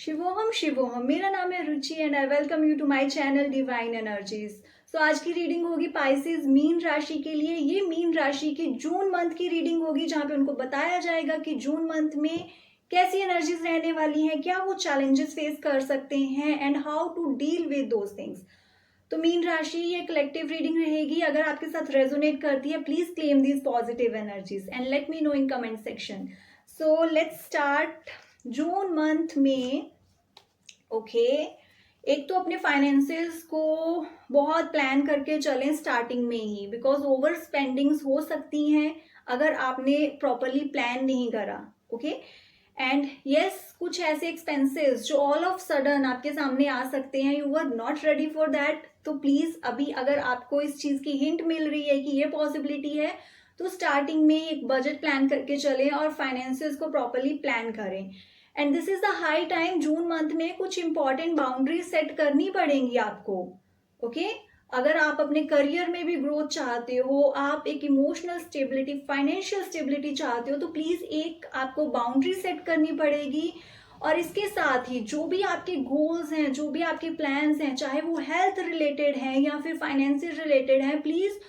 शिवोहम शिवोहम, मेरा नाम है Ruchi and I welcome you to my channel divine energies. So आज की रीडिंग होगी पाइसेस मीन राशि के लिए। ये मीन राशि की जून मंथ की रीडिंग होगी, जहाँ पे उनको बताया जाएगा कि जून मंथ में कैसी एनर्जीज रहने वाली हैं, क्या वो चैलेंजेस फेस कर सकते हैं and how to deal with those things. तो मीन राशि ये कलेक्टिव रीडिंग रहेगी। अगर आपके साथ रेजोनेट करती है, please claim these positive energies and let me know in comment section. So let's start. June month में एक तो अपने फाइनेंसेस को बहुत प्लान करके चलें स्टार्टिंग में ही, बिकॉज ओवर स्पेंडिंग्स हो सकती हैं अगर आपने प्रॉपरली प्लान नहीं करा। एंड यस, कुछ ऐसे एक्सपेंसेस जो ऑल ऑफ सडन आपके सामने आ सकते हैं, you are not ready for that. तो प्लीज अभी अगर आपको इस चीज की हिंट मिल रही है कि ये पॉसिबिलिटी है, तो स्टार्टिंग में एक बजट प्लान करके चलें और फाइनेंसेस को प्रॉपरली प्लान करें। And this is the high time. June month में कुछ इंपॉर्टेंट बाउंड्रीज सेट करनी पड़ेंगी आपको। अगर आप अपने करियर में भी ग्रोथ चाहते हो, आप एक इमोशनल स्टेबिलिटी, फाइनेंशियल स्टेबिलिटी चाहते हो, तो प्लीज एक आपको बाउंड्री सेट करनी पड़ेगी। और इसके साथ ही जो भी आपके गोल्स हैं, जो भी आपके प्लान्स हैं, चाहे वो हेल्थ रिलेटेड हैं या फिर फाइनेंशियल रिलेटेड हैं, प्लीज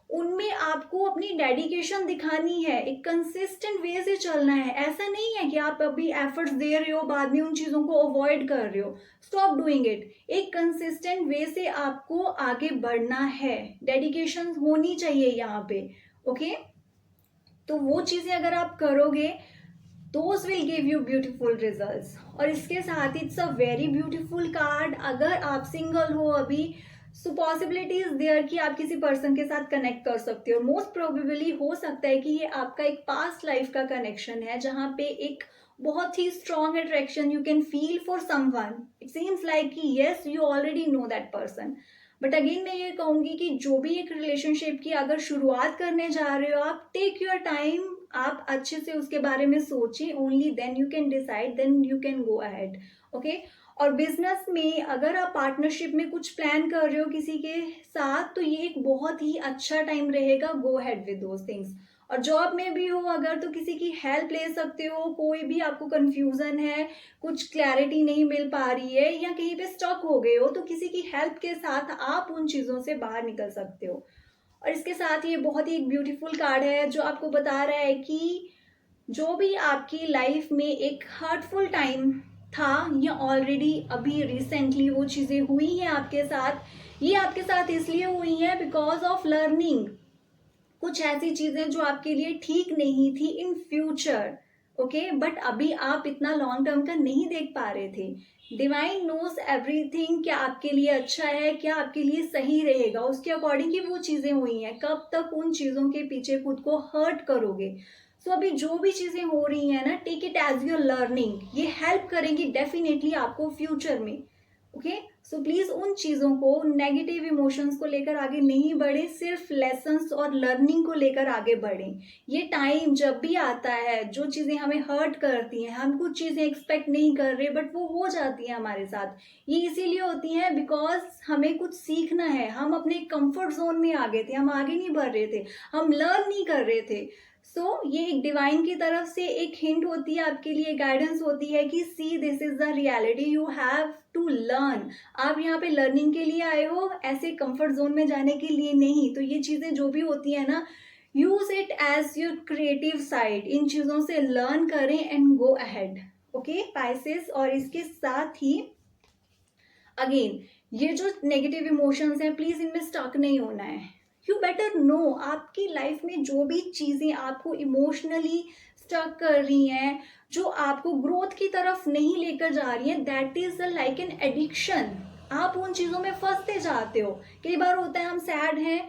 उनमें आपको अपनी डेडिकेशन दिखानी है। एक कंसिस्टेंट वे से चलना है। ऐसा नहीं है कि आप अभी एफर्ट्स दे रहे हो, बाद में उन चीजों को अवॉइड कर रहे हो। Stop doing it. एक कंसिस्टेंट वे से आपको आगे बढ़ना है। डेडिकेशन होनी चाहिए यहाँ पे। तो वो चीजें अगर आप करोगे, those will give you beautiful results. और इसके साथ ही it's a very beautiful card. अगर आप सिंगल हो अभी, सो पॉसिबिलिटी इज देयर कि आप किसी पर्सन के साथ कनेक्ट कर सकते हो। मोस्ट प्रोबेबली हो सकता है कि ये आपका एक पास्ट लाइफ का कनेक्शन है, जहाँ पे एक बहुत ही strong attraction you can feel for someone. It seems like कि yes, you already know that person. But again मैं ये कहूंगी कि जो भी एक रिलेशनशिप की अगर शुरुआत करने जा रहे हो, आप टेक योर टाइम। आप अच्छे से उसके बारे में सोचें। Only then you can decide, then you can go ahead. और बिजनेस में अगर आप पार्टनरशिप में कुछ प्लान कर रहे हो किसी के साथ, तो ये एक बहुत ही अच्छा टाइम रहेगा। Go ahead with those things. और जॉब में भी हो अगर, तो किसी की हेल्प ले सकते हो। कोई भी आपको कंफ्यूजन है, कुछ क्लैरिटी नहीं मिल पा रही है या कहीं पे स्टक हो गए हो, तो किसी की हेल्प के साथ आप उन चीजों से बाहर निकल सकते हो। और इसके साथ ये बहुत ही एक ब्यूटीफुल कार्ड है जो आपको बता रहा है कि जो भी आपकी लाइफ में एक हर्टफुल टाइम था, या ऑलरेडी अभी रिसेंटली वो चीजें हुई हैं आपके साथ, ये आपके साथ इसलिए हुई हैं बिकॉज ऑफ लर्निंग। कुछ ऐसी चीजें जो आपके लिए ठीक नहीं थी इन फ्यूचर। बट अभी आप इतना लॉन्ग टर्म का नहीं देख पा रहे थे। डिवाइन नोज एवरीथिंग, क्या आपके लिए अच्छा है, क्या आपके लिए सही रहेगा, उसके अकॉर्डिंग ही वो चीजें हुई हैं। कब तक उन चीजों के पीछे खुद को हर्ट करोगे। सो अभी जो भी चीजें हो रही हैं ना, take it as your learning. ये हेल्प करेंगी डेफिनेटली आपको फ्यूचर में। सो प्लीज उन चीजों को, नेगेटिव इमोशंस को लेकर आगे नहीं बढ़े, सिर्फ लेसन्स और लर्निंग को लेकर आगे बढ़ें। ये टाइम जब भी आता है, जो चीजें हमें हर्ट करती हैं, हम कुछ चीजें एक्सपेक्ट नहीं कर रहे बट वो हो जाती हैं हमारे साथ, ये इसीलिए होती हैं बिकॉज हमें कुछ सीखना है। हम अपने कंफर्ट जोन में आ गए थे, हम आगे नहीं बढ़ रहे थे, हम लर्न नहीं कर रहे थे। ये एक डिवाइन की तरफ से एक हिंट होती है आपके लिए, गाइडेंस होती है कि see, this is the reality, you have to learn. आप यहाँ पे लर्निंग के लिए आए हो, ऐसे कंफर्ट जोन में जाने के लिए नहीं। तो ये चीजें जो भी होती है ना, use it as your creative side. इन चीजों से लर्न करें एंड गो अहेड। पाइसेस। और इसके साथ ही अगेन, ये जो नेगेटिव इमोशंस हैं, प्लीज इनमें स्टक नहीं होना है। यू बेटर नो, आपकी लाइफ में जो भी चीजें आपको इमोशनली स्टक कर रही हैं, जो आपको ग्रोथ की तरफ नहीं लेकर जा रही हैं, that is like an addiction. आप उन चीजों में फंसते जाते हो। कई बार होता है हम सैड हैं,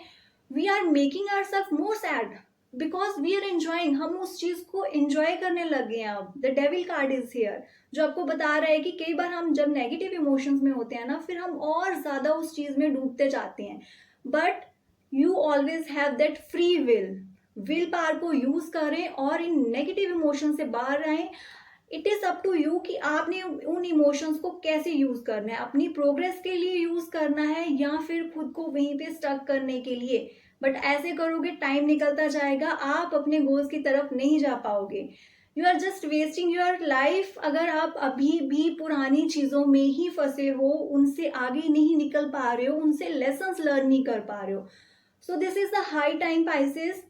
we are making our self more sad because we are enjoying. हम उस चीज को एंजॉय करने लगे हैं। अब the devil card is here, जो आपको बता रहा है कि कई बार हम जब नेगेटिव इमोशंस में होते हैं ना, फिर हम और ज्यादा उस चीज में डूबते जाते हैं। But you always have that free will power को यूज करें और इन नेगेटिव इमोशन से बाहर आए। It is up to you कि आपने उन इमोशंस को कैसे यूज करना है, अपनी प्रोग्रेस के लिए यूज करना है या फिर खुद को वहीं पे स्टक करने के लिए। बट ऐसे करोगे टाइम निकलता जाएगा, आप अपने गोल्स की तरफ नहीं जा पाओगे। You are just wasting your life अगर आप अभी भी पुरानी चीज़ों में ही फंसे हो, उनसे आगे नहीं निकल पा रहे हो, उनसे लेसन्स लर्न नहीं कर पा रहे हो. So this is the high time Pisces.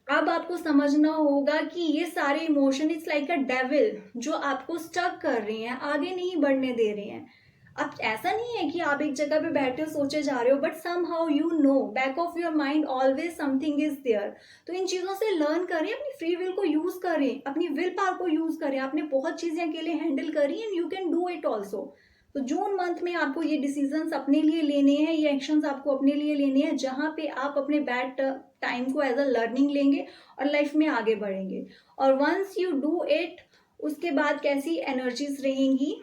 अब आपको समझना होगा कि ये सारे emotion it's like a devil जो आपको स्टक कर रहे हैं, आगे नहीं बढ़ने दे रहे हैं. अब ऐसा नहीं है कि आप एक जगह पे बैठे हो सोचे जा रहे हो, but somehow you know back of your mind always something is there. तो इन चीज़ों से लर्न करें, अपनी फ्री विल को यूज करें, अपनी विल पावर को यूज करें. आपने बहुत चीज़ें अकेले हैंडल करी and you can do it also. तो जून मंथ में आपको ये डिसीजंस अपने लिए लेने हैं, ये एक्शंस आपको अपने लिए लेने हैं, जहाँ पे आप अपने बैड टाइम को एज अ लर्निंग लेंगे और लाइफ में आगे बढ़ेंगे. और वंस यू डू इट, उसके बाद कैसी एनर्जीज रहेंगी.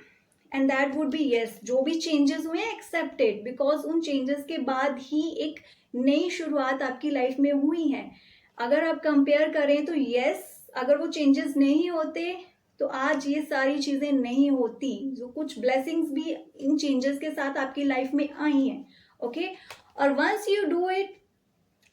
And that would be yes, जो भी चेंजेस हुए हैं एक्सेप्टेड, बिकॉज उन चेंजेस के बाद ही एक नई शुरुआत आपकी लाइफ में हुई है. अगर आप कंपेयर करें तो येस, अगर वो चेंजेस नहीं होते तो आज ये सारी चीजें नहीं होती. जो कुछ ब्लेसिंग्स भी इन चेंजेस के साथ आपकी लाइफ में आई हैं. ओके, और once you do it,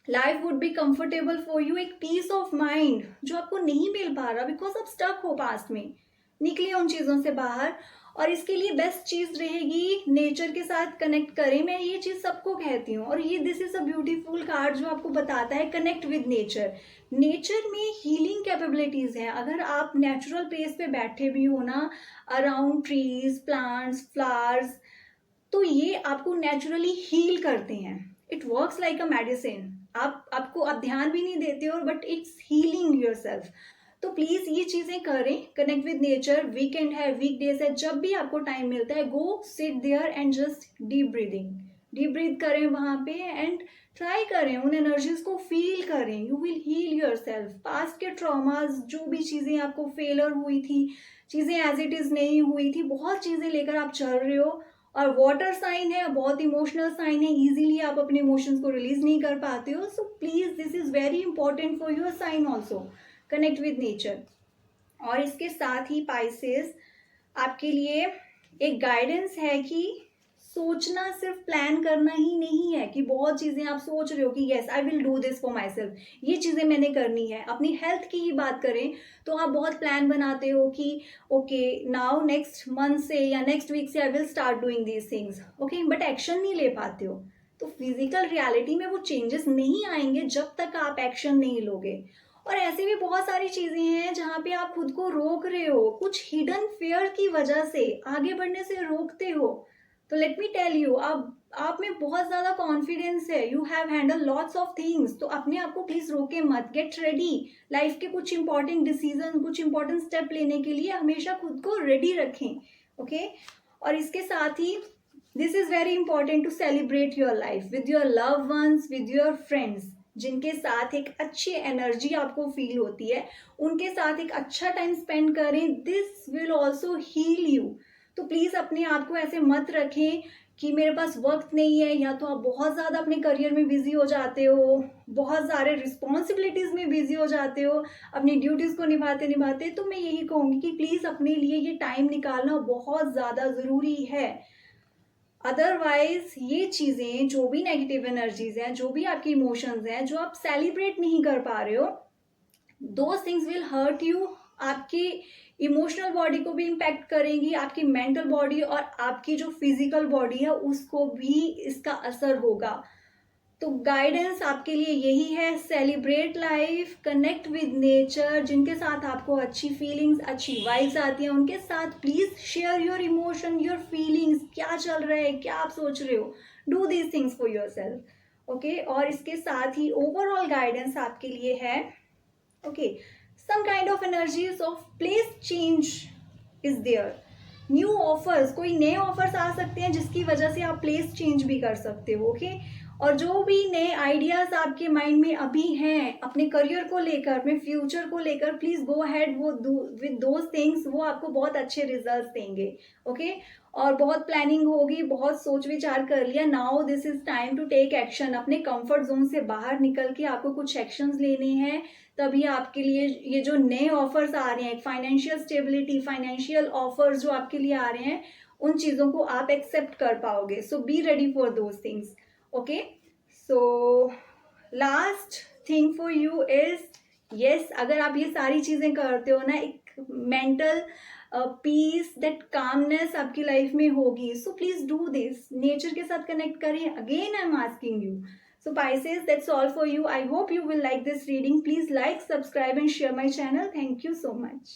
life would be comfortable for you. एक पीस ऑफ माइंड जो आपको नहीं मिल पा रहा बिकॉज आप स्टक हो पास्ट में, निकलिए उन चीज़ों से बाहर. और इसके लिए बेस्ट चीज़ रहेगी नेचर के साथ कनेक्ट करें. मैं ये चीज़ सबको कहती हूँ, और ये this is a beautiful card जो आपको बताता है कनेक्ट विद नेचर. नेचर में हीलिंग कैपेबिलिटीज हैं. अगर आप नेचुरल प्लेस पे बैठे भी हो ना, अराउंड ट्रीज, प्लांट्स, फ्लावर्स, तो ये आपको नेचुरली हील करते हैं. It works like a medicine. आप ध्यान भी नहीं देते हो, बट इट्स हीलिंग योरसेल्फ. तो प्लीज ये चीजें करें, कनेक्ट विद नेचर. वीकेंड है, वीकडेज है, जब भी आपको टाइम मिलता है, go sit there and just deep breathing. Deep breath करें वहां पे एंड ट्राई करें, उन एनर्जीज को फील करें. You will heal yourself. Past के ट्रॉमास, जो भी चीजें आपको फेलर हुई थी, चीजें एज इट इज नहीं हुई थी, बहुत चीजें लेकर आप चल रहे हो. और वाटर साइन है, बहुत इमोशनल साइन है, इजीली आप अपने इमोशंस को रिलीज नहीं कर पाते हो. So please this is very important for your sign also. Connect with nature. और इसके साथ ही पाइसेस, आपके लिए एक गाइडेंस है कि सोचना सिर्फ प्लान करना ही नहीं है, कि बहुत चीजें आप सोच रहे हो कि yes I will do this for my self, ये चीजें मैंने करनी है. अपनी हेल्थ की ही बात करें तो आप बहुत प्लान बनाते हो कि ओके नाउ नेक्स्ट मंथ से या नेक्स्ट वीक से I will start doing these things. Okay, but action नहीं ले पाते हो. तो फिजिकल रियलिटी में वो चेंजेस नहीं आएंगे जब तक आप एक्शन नहीं लोगे. और ऐसे भी बहुत सारी चीजें हैं जहाँ पे आप खुद को रोक रहे हो, कुछ हिडन फियर की वजह से आगे बढ़ने से रोकते हो. तो लेट मी टेल यू, आप में बहुत ज्यादा कॉन्फिडेंस है, you have handle lots of things. तो अपने आप को प्लीज रोके मत. Get ready. लाइफ के कुछ इंपॉर्टेंट डिसीजन, कुछ इंपॉर्टेंट स्टेप लेने के लिए हमेशा खुद को रेडी रखें. ओके, और इसके साथ ही this is very important to celebrate your life with your love ones, with your friends, जिनके साथ एक अच्छी एनर्जी आपको फील होती है, उनके साथ एक अच्छा टाइम स्पेंड करें. This will also heal you. तो प्लीज अपने आप को ऐसे मत रखें कि मेरे पास वक्त नहीं है, या तो आप बहुत ज्यादा अपने करियर में बिजी हो जाते हो, बहुत सारे रिस्पॉन्सिबिलिटीज में बिजी हो जाते हो, अपनी ड्यूटीज को निभाते निभाते. तो मैं यही कहूंगी कि प्लीज अपने लिए ये टाइम निकालना बहुत ज्यादा जरूरी है. अदरवाइज ये चीजें, जो भी नेगेटिव एनर्जीज हैं, जो भी आपके इमोशंस हैं, जो आप सेलिब्रेट नहीं कर पा रहे हो, those things will hurt you. आपकी इमोशनल बॉडी को भी इम्पैक्ट करेंगी, आपकी मेंटल बॉडी और आपकी जो फिजिकल बॉडी है उसको भी इसका असर होगा. तो गाइडेंस आपके लिए यही है, celebrate life, connect with nature. जिनके साथ आपको अच्छी फीलिंग्स, अच्छी वाइब्स आती हैं, उनके साथ please share your emotion, your feelings. क्या चल रहा है, क्या आप सोच रहे हो, do these things for your self. Okay, और इसके साथ ही ओवरऑल गाइडेंस आपके लिए है. Okay, some kind of energies of place change is there. New offers, कोई नए ऑफर्स आ सकते हैं जिसकी वजह से आप प्लेस चेंज भी कर सकते हो. ओके, और जो भी नए आइडियाज आपके माइंड में अभी हैं अपने करियर को लेकर, अपने फ्यूचर को लेकर, please go ahead with those things. वो आपको बहुत अच्छे रिजल्ट्स देंगे. ओके, और बहुत प्लानिंग होगी, बहुत सोच विचार कर लिया. Now this is time to take action. अपने कंफर्ट जोन से बाहर निकल के आपको कुछ एक्शंस लेने हैं. तभी आपके लिए ये जो नए ऑफर्स आ रहे हैं, फाइनेंशियल स्टेबिलिटी, फाइनेंशियल ऑफर्स जो आपके लिए आ रहे हैं, उन चीजों को आप एक्सेप्ट कर पाओगे. So be ready for those things. Okay, so last thing for you is yes, अगर आप ये सारी चीजें करते हो ना, एक मेंटल पीस, दैट कामनेस आपकी लाइफ में होगी. So please do this, nature के साथ कनेक्ट करें. Again I am asking you. So Pisces, that's all for you. I hope you will like this reading. Please like, subscribe and share my channel. Thank you so much.